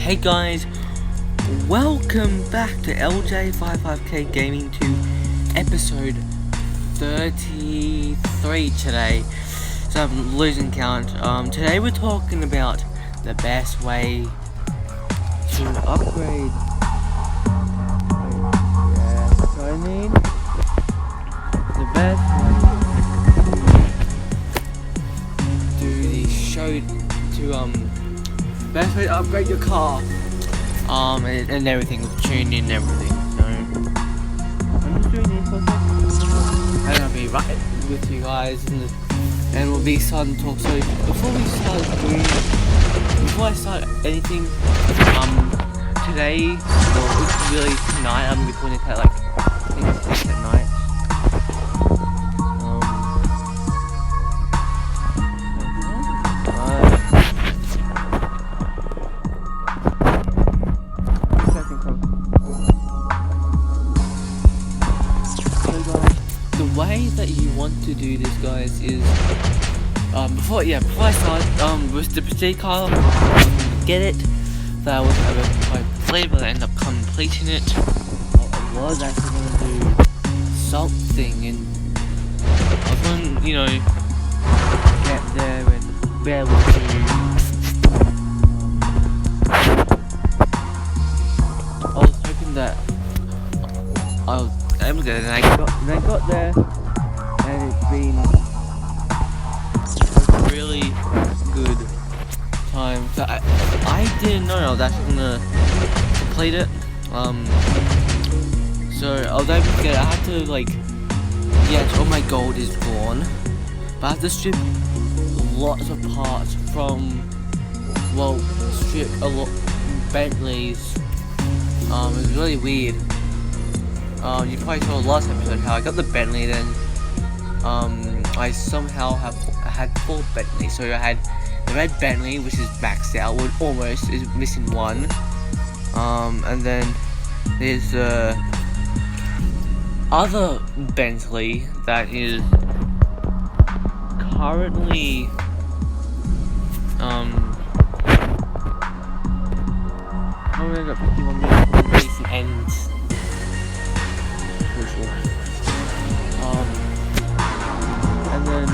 Hey guys, welcome back to LJ55K Gaming 2 episode 33 today. So I'm losing count. Today we're talking about the best way to upgrade. Yeah, that's what I mean. The best way to do the show best way to upgrade your car, and everything with tuning and everything. So I'm just doing this for a second. And I'll be right with you guys, and we'll be starting to talk. So before I start anything, today, well, it's really tonight. I'm recording it at like I think it's 6 at night. The way that you want to do this, guys, is before I start with the prestige car, get it. That I was I played, but I ended up completing it. I was actually gonna do something, and I was going to, get there and be able to. I was hoping that I was able to get it, and I got there, and it's been a really good time. So I didn't know I was actually gonna complete it. So I was able to get it. I had to all my gold is gone, but I have to strip lots of parts from, strip a lot Bentleys. It was really weird. You probably saw last episode how I got the Bentley, then I somehow had 4 Bentleys. So I had the red Bentley, which is maxed out, almost is missing 1. And then there's the other Bentley that is currently I got 51 minutes from the race ends. And then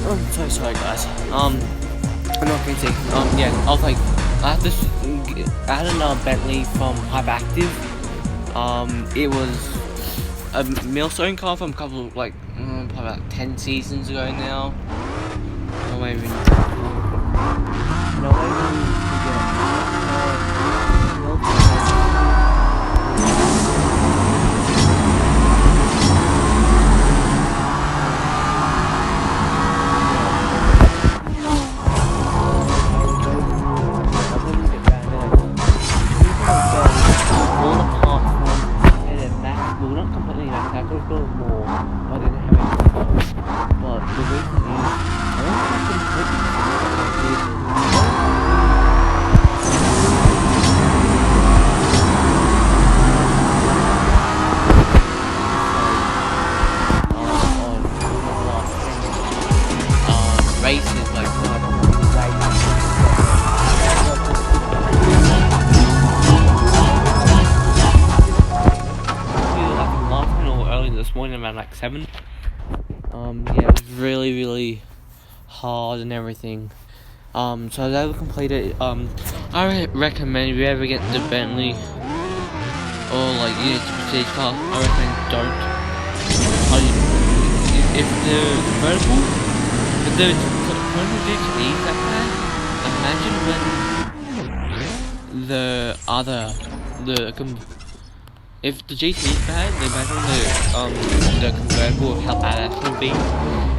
I'm so sorry, guys. I'm not crazy. I had another Bentley from Hyperactive. It was a millstone car from a couple of probably about 10 seasons ago now. This morning around 7. It was really hard and everything. So I was able to complete it. I recommend if you ever get the Bentley or the prestige car, I recommend don't. If the convertible GTs that had, if the GT is bad, then imagine the convertible will help out that will be.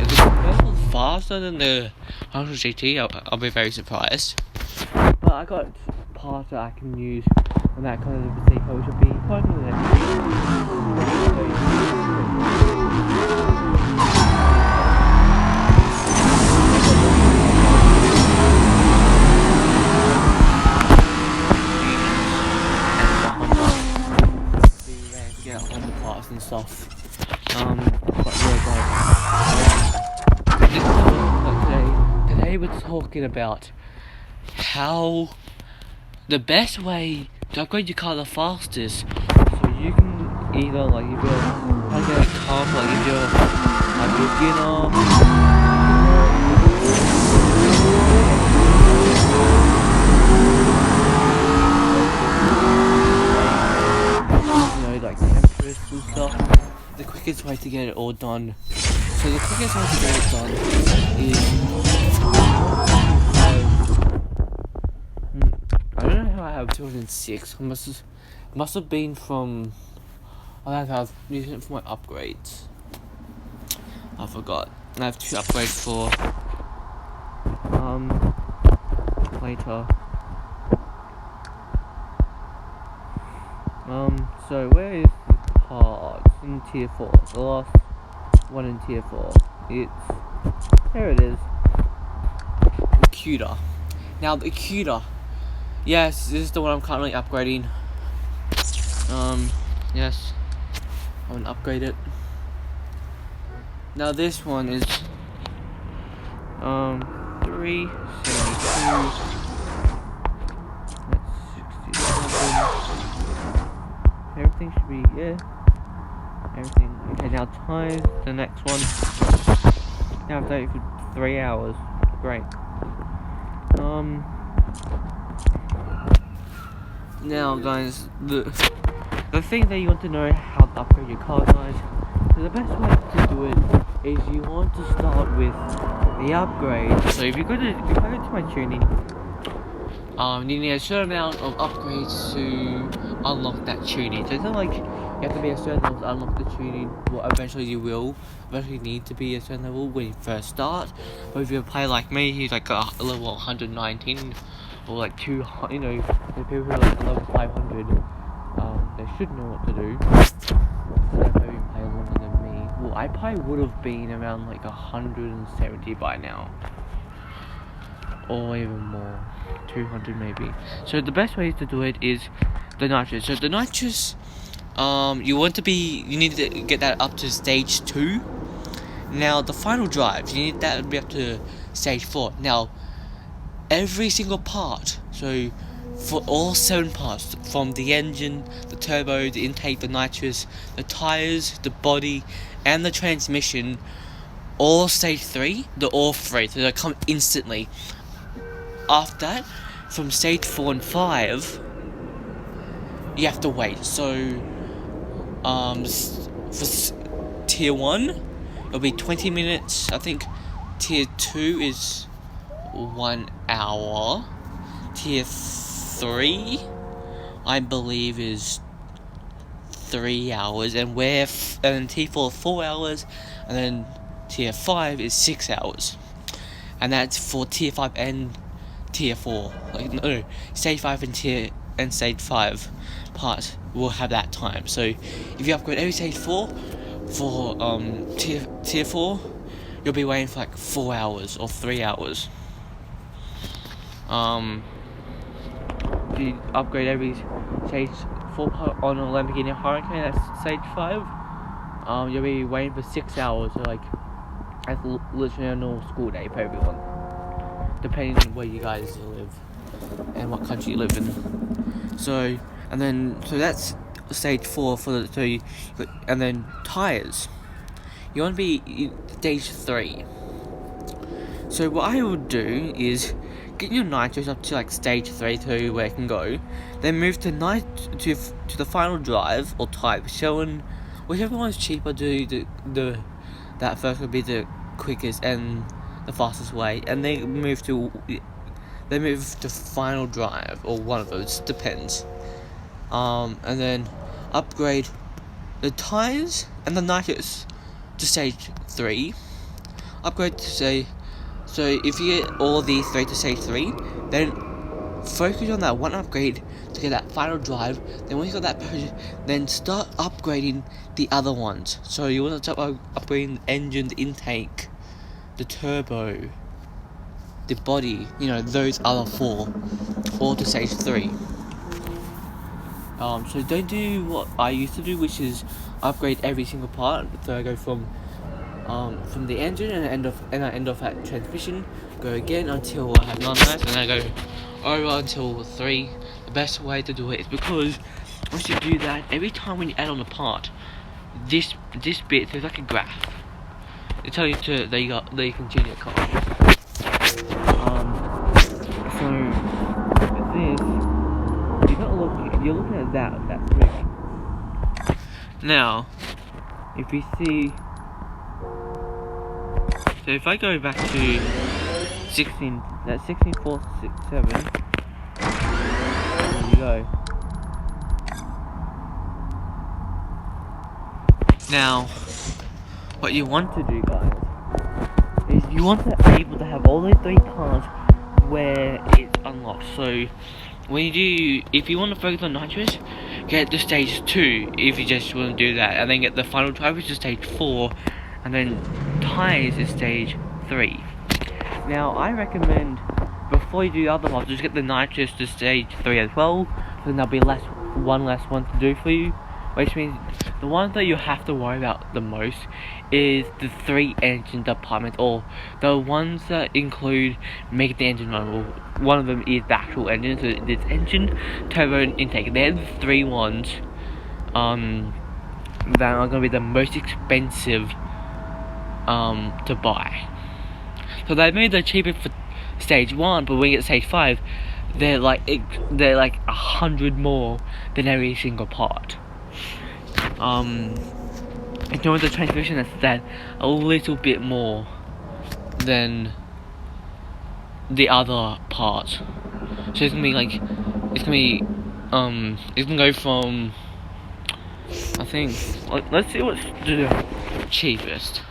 If the convertible is faster than the 100 GT, I'll be very surprised. But I got parts that I can use on that kind of vehicle, which will be quite good. stuff. But yeah, guys. This is what today we're talking about how the best way to upgrade your car the fastest, so you can either like if you're trying to get a car, like if you're like a beginner. Like temperatures and stuff, the quickest way to get it all done. So the quickest way to get it done is I don't know how I have 206. Must have been from I have using it for my upgrades. I forgot. I have 2 upgrades for later. So where is the part? It's in tier 4. The last one in tier 4. There it is. The cuter. Now the cuter. Yes, this is the one I'm currently upgrading. Yes. I'm gonna upgrade it. Now this one is 372. Everything should be, everything. Okay, now time the next one. Now I've done it for 3 hours. Great. Now guys, the thing that you want to know how to upgrade your car, guys. So the best way to do it is you want to start with the upgrade. So if I go to my tuning, you need a certain amount of upgrades to unlock that tuning. So it's not like you have to be a certain level to unlock the tuning. Well, eventually you will eventually need to be a certain level when you first start. But if you play like me, who's like a level 119 or like 200, you know, the people who are like level 500, they should know what to do. They've probably been playing longer than me. Well, I probably would have been around like 170 by now, or even more, 200 maybe. So the best way to do it is the nitrous. So the nitrous, you need to get that up to stage 2. Now the final drive, you need that to be up to stage 4. Now every single part, so for all 7 parts, from the engine, the turbo, the intake, the nitrous, the tires, the body, and the transmission, all stage 3, they're all free, so they come instantly. After that, from stage 4 and 5, you have to wait. So, for tier 1, it'll be 20 minutes. I think tier 2 is 1 hour. Tier 3, I believe, is 3 hours, and and T4 is 4 hours, and then tier 5 is 6 hours, and that's for tier 5 and tier 4. Like no, stage 5 and stage 5 parts will have that time. So if you upgrade every stage 4 for tier 4, you'll be waiting for like 4 hours or 3 hours. If you upgrade every stage 4 part on a Lamborghini Hurricane, that's stage 5, you'll be waiting for 6 hours. So like that's literally a normal school day for everyone, depending on where you guys live and what country you live in. So that's stage 4 for and then tires. You want to be stage 3. So what I would do is get your nitrous up to like stage 3 to where it can go, then move to the final drive or type, showing whichever one is cheaper. That first would be the quickest and the fastest way, and then move to final drive, or one of those, depends. And then upgrade the tires and the nitrous to stage 3. Upgrade to say, so if you get all these 3 to stage 3, then focus on that one upgrade to get that final drive. Then once you got that, then start upgrading the other ones. So you want to start upgrading the engine, the intake, the turbo, the body, those other 4, all to stage 3. So don't do what I used to do, which is upgrade every single part. So I go from the engine and I end off at transmission. Go again until I have none left, and I go over until 3. The best way to do it is because once you do that, every time when you add on a part, this bit, there's like a graph. It tells you that you can tune your car. So this, you're looking at that brick. Now, if you see, so if I go back to 16, that's 16,467. There you go. Now, what you want to do, guys, is you want to be able to have all those 3 parts where it's unlocked. So when you do, if you want to focus on nitrous, get to stage 2 if you just want to do that, and then get the final drive, which is stage 4, and then tires is stage 3. Now I recommend before you do the other parts, just get the nitrous to stage 3 as well, then there'll be one less one to do for you, which means the one that you have to worry about the most is the 3 engine departments, or the ones that include making the engine run. Well, one of them is the actual engine, so it's engine, turbo, and intake. They're the 3 ones that are going to be the most expensive to buy. So they made the cheapest for stage 1, but when you get to stage 5, they're like 100 more than every single part. If you want the transmission, that's that a little bit more than the other parts. So it's gonna be it's gonna go from, I think, let's see what's the cheapest.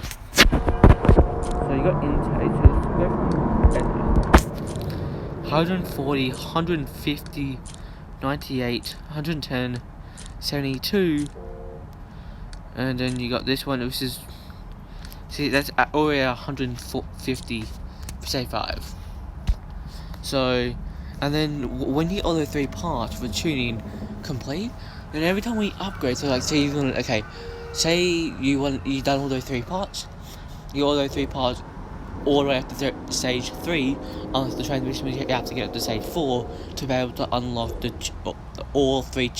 So you got intake, so let's go from 140, 150, 98, 110, 72, and then you got this one, which is, see, that's already 150 for say 5. So, and then when you get all the 3 parts for tuning complete, then every time we upgrade, so like say you're gonna, say you've done all those 3 parts, you all those 3 parts all the way up to stage 3, unless the transmission, you have to get up to stage 4 to be able to unlock all three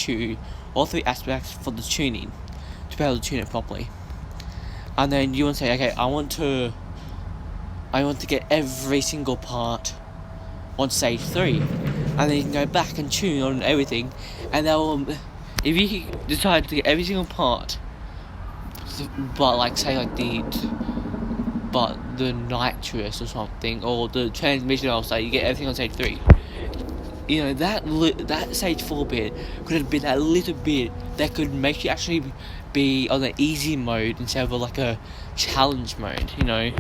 aspects for the tuning, to be able to tune it properly. And then you want to say, okay, I want to get every single part on stage 3, and then you can go back and tune on everything, and if you decide to get every single part, but the nitrous or something, or the transmission, I'll say, you get everything on stage 3. You know, that stage 4 bit could have been that little bit that could make you actually be on the easy mode instead of like a challenge mode, you know.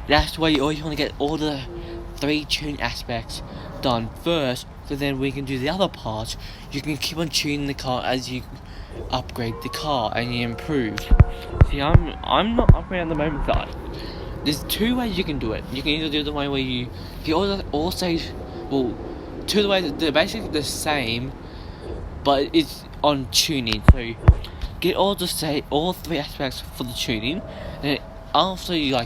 That's why you always want to get all the 3 tune aspects done first, so then we can do the other parts. You can keep on tuning the car as you upgrade the car and you improve. See, I'm not upgrading at the moment, guys. There's 2 ways you can do it. You can either do the way where you all stage, well, 2 ways, they're basically the same, but it's on tuning. So get all 3 aspects for the tuning, and then after you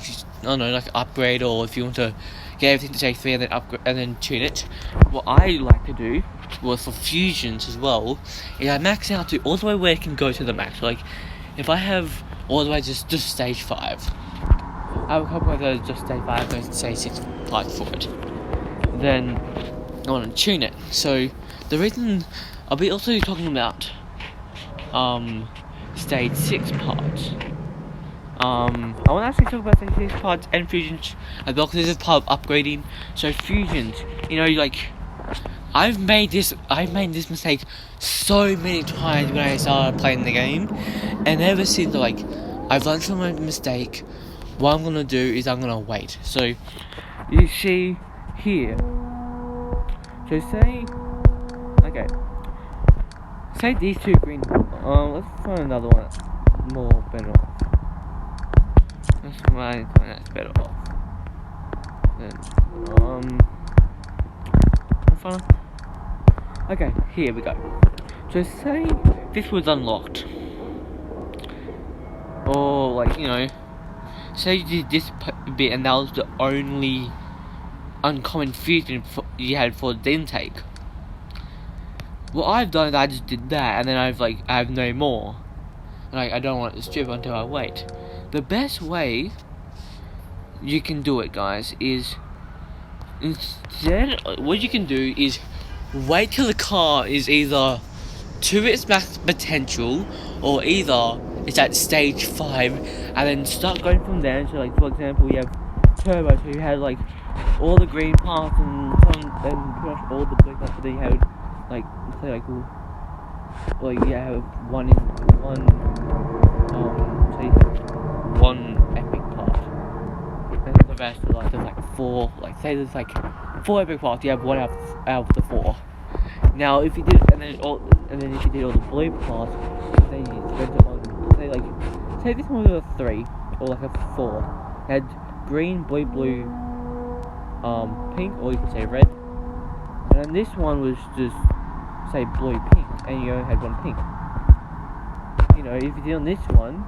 upgrade, or if you want to get everything to stage 3 and then upgrade and then tune it, what I like to do, well, for fusions as well, is I max out to all the way where it can go to the max. Like if I have all the way just stage 5, I have a couple of those just stage 5, go to stage 6 like for it. Then I want to tune it. So the reason I'll be also talking about stage 6 parts. I want to actually talk about stage 6 parts and fusions as well, because this is part of upgrading. So fusions, you know, like I've made this mistake so many times when I started playing the game, and ever since, I've learned from my mistake. What I'm gonna do is I'm gonna wait. So you see here, so say these 2 green, let's find another one that's more better off. Let's find one that's better off. Then, okay, here we go. So say this was unlocked. or like, you know, say you did this bit and that was the only uncommon fusion you had for the intake. What I've done is I just did that, and then I have no more. Like, I don't want it to strip until I wait. The best way you can do it, guys, is instead, what you can do is wait till the car is either to its max potential, or either it's at stage 5, and then start going from there. So, like, for example, you have turbo, so you had like all the green parts and pretty much all the blue parts, but then you have like, say like you have one say one epic part, and then the rest are like there's like 4, like say there's like 4 epic parts, you have 1 out of the 4. Now if you did, and then if you did all the blue parts, then you spent it on, say this one was a 3 or like a 4. It had green, blue, pink, or you could say red. And then this one was just say blue, pink, and you only had 1 pink. You know, if you did on this one,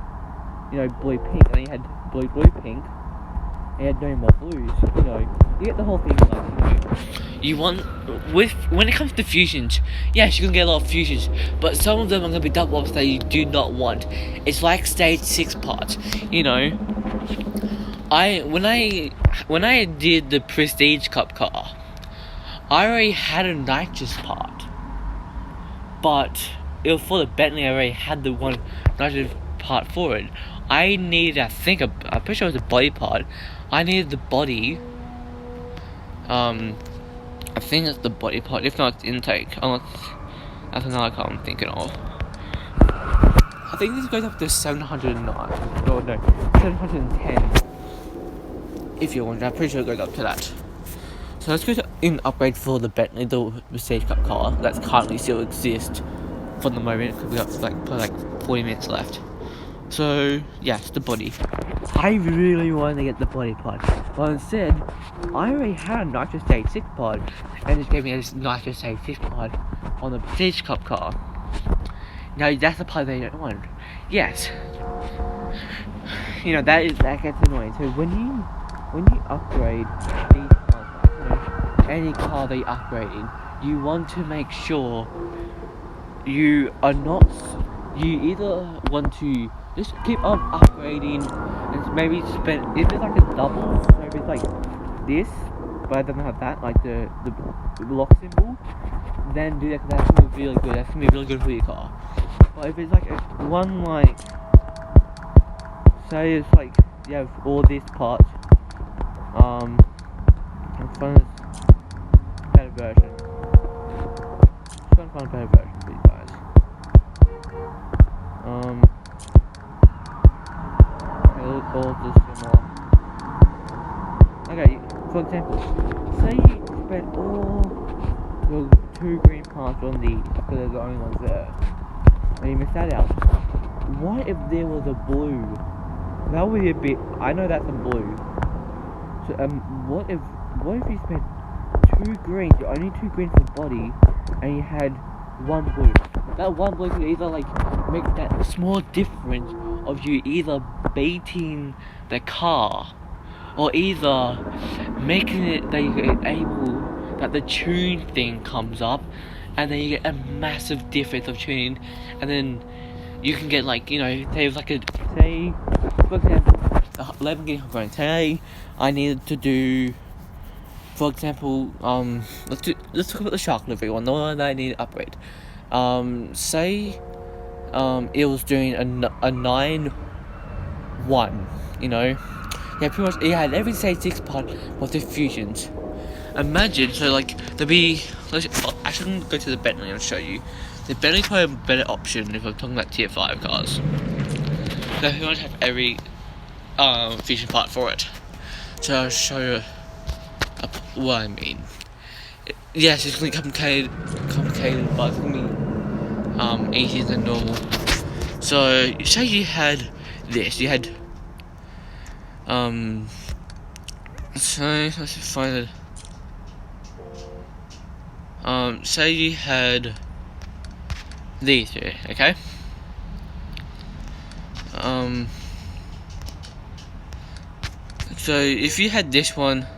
you know, blue, pink, and then you had blue, pink, and you had no more blues. You know, you get the whole thing. Like, you know, you want when it comes to fusions, yes, you're gonna get a lot of fusions, but some of them are gonna be double ups that you do not want. It's like stage 6 parts. You know, when I did the Prestige Cup car, I already had a nitrous part, but it was for the Bentley. I already had the one nitrous part for it. I needed, I'm pretty sure it was a body part. I needed the body. I think it's the body part. If not, it's intake. Unless that's another car I'm thinking of. I think this goes up to 709. Oh no, 710. If you're wondering, I'm pretty sure it goes up to that. So let's go to an upgrade for the Bentley, the Prestige Cup car that's currently still exists for the moment, because we got like 40 minutes left. So yes, the body. I really wanted to get the body part, but instead, I already had a Nitro Stage 6 pod, and just gave me a Nitro Stage 6 pod on the Prestige Cup car. Now that's the part they don't want. Yes. You know, that gets annoying. So when you upgrade these cars, you know, any car that you're upgrading, you want to make sure you are not. You either want to just keep on upgrading and maybe spend. If it's like a double, so if it's like this, but it doesn't have that, like the lock symbol, then do that, because that's gonna be really good. That's gonna be really good for your car. But if it's like one, like, say it's like you have all these parts, I'm trying to find a better version. Trying to find a better version for you guys. All just similar. Okay, for example, say you spend all your 2 green parts on these, because they're the only ones there, and you miss that out. What if there was a blue? That would be a bit. I know that's a blue. So what if you spent 2 greens, you're only 2 greens for body, and you had 1 blue? That 1 blue could either like make that small difference of you either baiting the car, or either making it that you're able, that the tune thing comes up, and then you get a massive difference of tuning, and then you can get, like, you know, say for example, the Lamborghini Huracan. Say I needed to do, for example, let's talk about the Shark Livery one, the one that I need to upgrade. Say it was doing a 9-1, you know. Yeah, pretty much it had every stage 6 part of the fusions. Imagine, so like there'd be, actually I'm gonna go to the Bentley and show you. The Bentley's probably a better option if I'm talking about tier 5 cars. So you want to have every fusion part for it. So I'll show you what I mean. Yes, it's gonna be complicated, but it's gonna be easier than normal. So say you had this, you had so let's just find it. Say you had these here, okay? So if you had this one,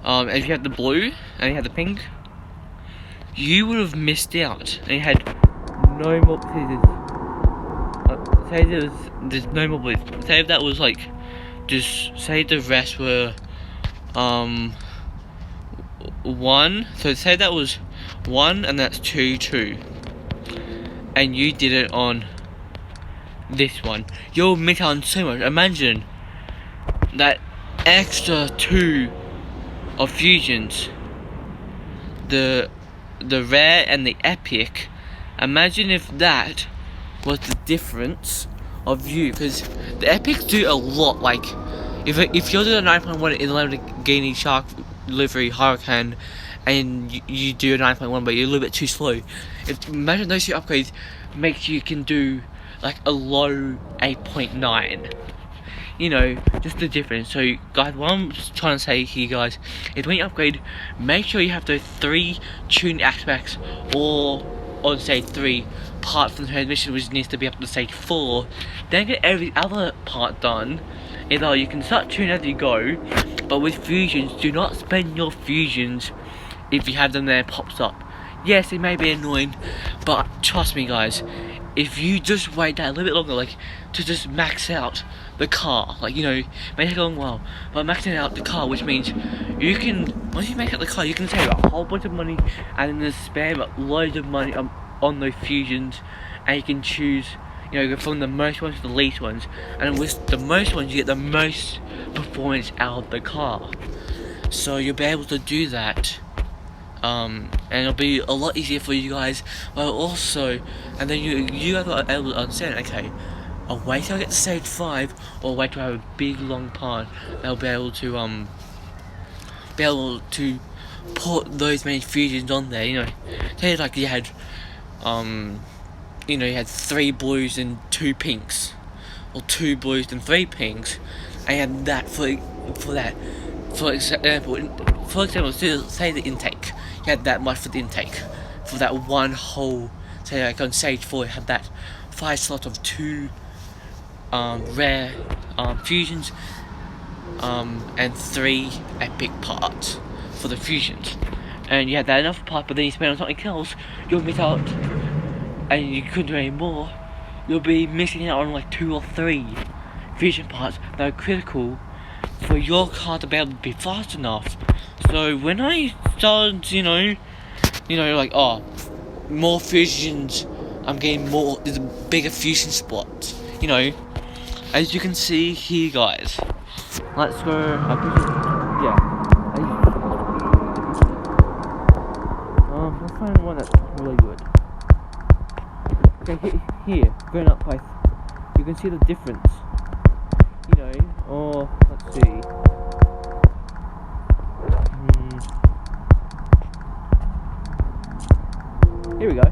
if you had the blue and you had the pink, you would have missed out, and you had no more pieces. Say there's no more blues. Say if that was like, just say the rest were, 1. So say that was 1, and that's 2, 2, and you did it on this one. You'll miss out on so much. Imagine that extra 2 of fusions, the rare and the epic. Imagine if that was the difference of you, because the epics do a lot. Like if you're doing a 9.1 in the Lamborghini Shark Livery Hurricane, and you do a 9.1 but you're a little bit too slow, imagine those 2 upgrades makes you can do like a low 8.9. You know, just the difference. So guys, what I'm trying to say here, guys, is when you upgrade, make sure you have those 3 tuned aspects, or on stage 3 part from the transmission, which needs to be up to stage 4. Then get every other part done. Either you can start tuning as you go, but with fusions, do not spend your fusions if you have them there pops up. Yes, it may be annoying, but trust me guys, if you just wait that a little bit longer, like to just max out the car, like, you know, it may take a long while, but maxing out the car, which means you can, once you max out the car, you can save a whole bunch of money and then spam loads of money on those fusions, and you can choose, you know, from the most ones to the least ones, and with the most ones you get the most performance out of the car. So you'll be able to do that, and it'll be a lot easier for you guys. But also, and then you guys are able to understand, okay, I'll wait till I get to stage 5, or wait till I have a big long part. They'll be able to put those many fusions on there. You know, say like you had you know, you had 3 blues and 2 pinks, or 2 blues and 3 pinks, and you had that for that. For example, say the intake, you had that much for the intake, for that one whole, say like on stage 4, you had that 5 slots of 2 rare fusions, and 3 epic parts for the fusions, and you had that enough part, but then you spend on something else, you'll miss out, and you couldn't do any more. You'll be missing out on like 2 or 3 fusion parts that are critical for your car to be able to be fast enough. So when I started, you know, like, oh, more fusions, I'm getting more, there's a bigger fusion spot. You know, as you can see here, guys. Let's go. Let's find one that's really good. Okay, here, going up by, you can see the difference. You know, or let's see. Here we go.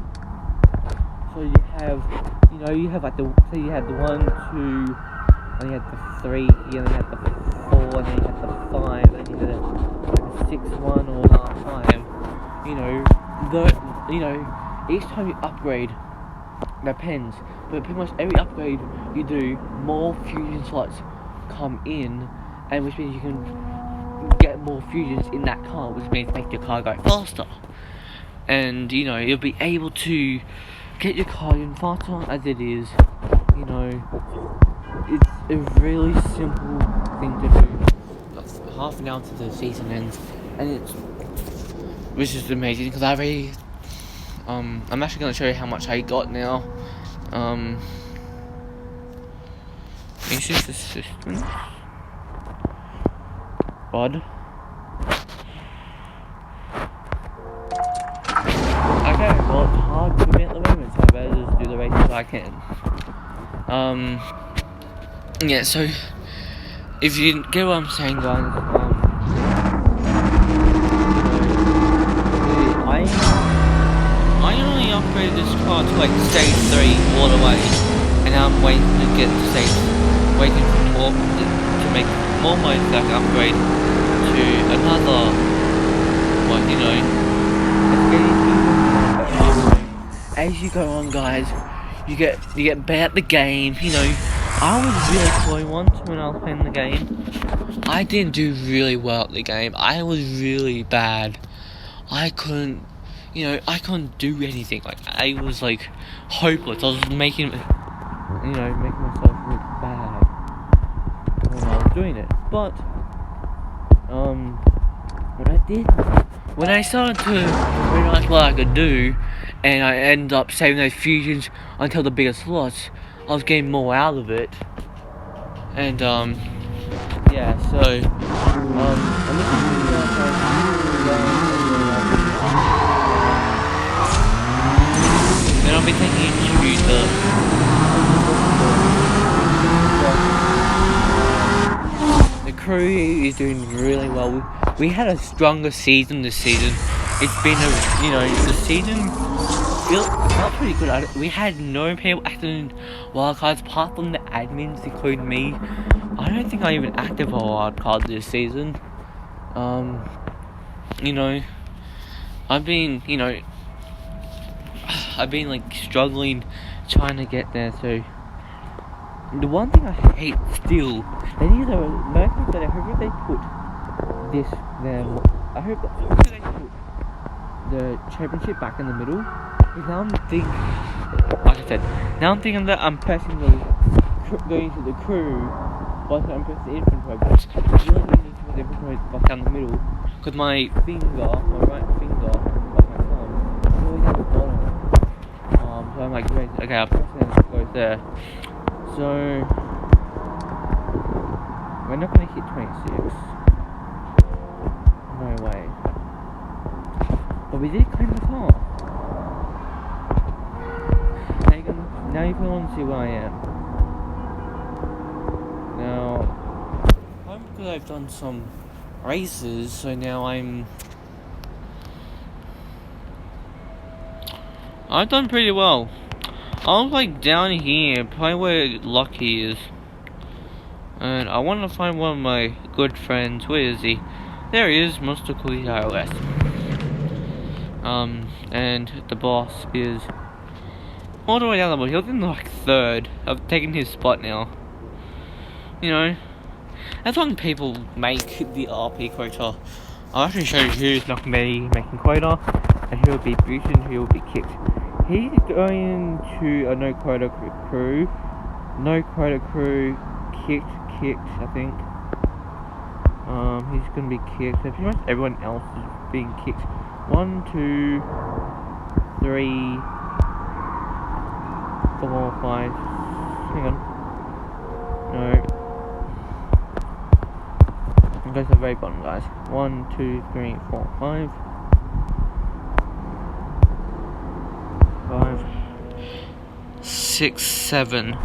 So you have like so you had the 1, 2, and you had the 3, and then you had the 4, and then you had the 5, and you had the 6, 1, or 5. You know, each time you upgrade, depends, but pretty much every upgrade you do, more fusion slots come in, and which means you can get more fusions in that car, which means make your car go faster. And you know, you'll be able to get your car in faster as it is. You know, it's a really simple thing to do. Half an hour to the season ends, and which is amazing, because I already I'm actually going to show you how much I got now. Is this assistance? Bud. Okay, well it's hard for me at the moment, so I better just do the races I can. Yeah, so if you get what I'm saying, guys, I only upgraded this car to like stage 3 all the way, and now I'm waiting to get to waiting for more to make more money so I can upgrade to another one. You know, as you go on, guys, you get better at the game. You know, I was really slow once when I was playing the game, I didn't do really well at the game. I was really bad. I couldn't do anything. Like, I was like hopeless. I was making myself look bad when I was doing it. But when I started to realize what I could do, and I ended up saving those fusions until the bigger slots, I was getting more out of it. And yeah, so I'm looking then I'll be taking you to the crew is doing really well. We had a stronger season this season. It's been the season felt pretty good. We had no people acting wildcards apart from the admins, including me. I don't think I even acted for a wildcard this season. I've been like struggling trying to get there. So the one thing I hate still, they need to make that I hope they put this there. I hope they put the championship back in the middle. Because now I'm thinking that I'm pressing going to the crew, but I'm pressing the infantry. But I really need to put the infantry back down the middle, because my right finger, like my thumb, is always down the bottom. So I'm like, wait, okay, I'll press it and it goes there. So we're not going to hit 26. No way. But we did claim the top. Now you can want to see where I am. Now, I'm because I've done some races, so now I've done pretty well. I was like down here, probably where Lucky is. And I want to find one of my good friends. Where is he? There he is, Monster Cookie iOS. And the boss is all the way down the bottom. He was in like third. I've taken his spot now. That's when people make the RP quota. I'll actually show you who's not making quota, and who will be boosted and who will be kicked. He's going to a no quota crew. No quota crew, kicked, I think. He's gonna be kicked. So pretty much everyone else is being kicked. 1, 2, 3, 4, 5. Hang on. No. It goes to the very bottom, guys. 1, 2, 3, 4, 5. 5, 6, 7.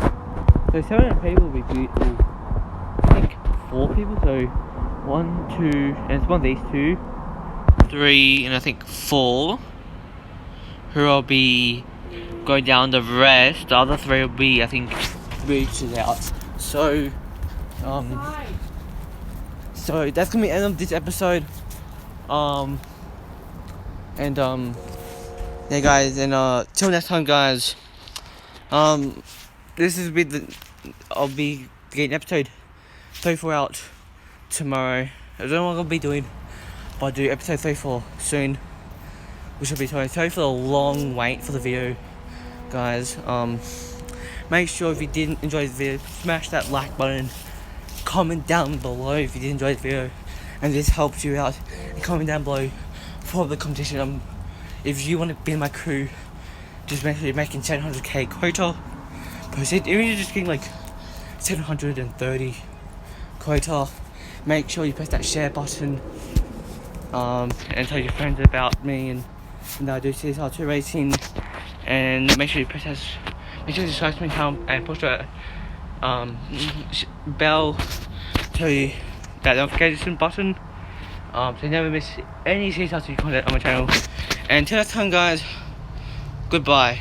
So 7 people will be beautiful. I think 4 people. So 1, 2, and it's one of these 2, 3, and I think 4. Who will be going down. The rest, the other 3 will be, I think, booted out. So so that's gonna be the end of this episode. Yeah, guys, and till next time, guys. This is I'll be getting episode 34 out tomorrow. I don't know what I'll be doing, but I'll do episode 34 soon, which will be sorry for the long wait for the video, guys. Make sure if you did enjoy the video, smash that like button, comment down below if you did enjoy the video, and this helps you out, and comment down below for the competition. If you want to be in my crew, just make sure you're making 700k quota. Proceed, even if you're just getting like 730 quota, make sure you press that share button, and tell your friends about me and I do CSR2 racing, and make sure you press that, make sure you subscribe to my channel and push that bell, tell you that notification button, so you never miss any CSR2 content on my channel. And until next time, guys, goodbye.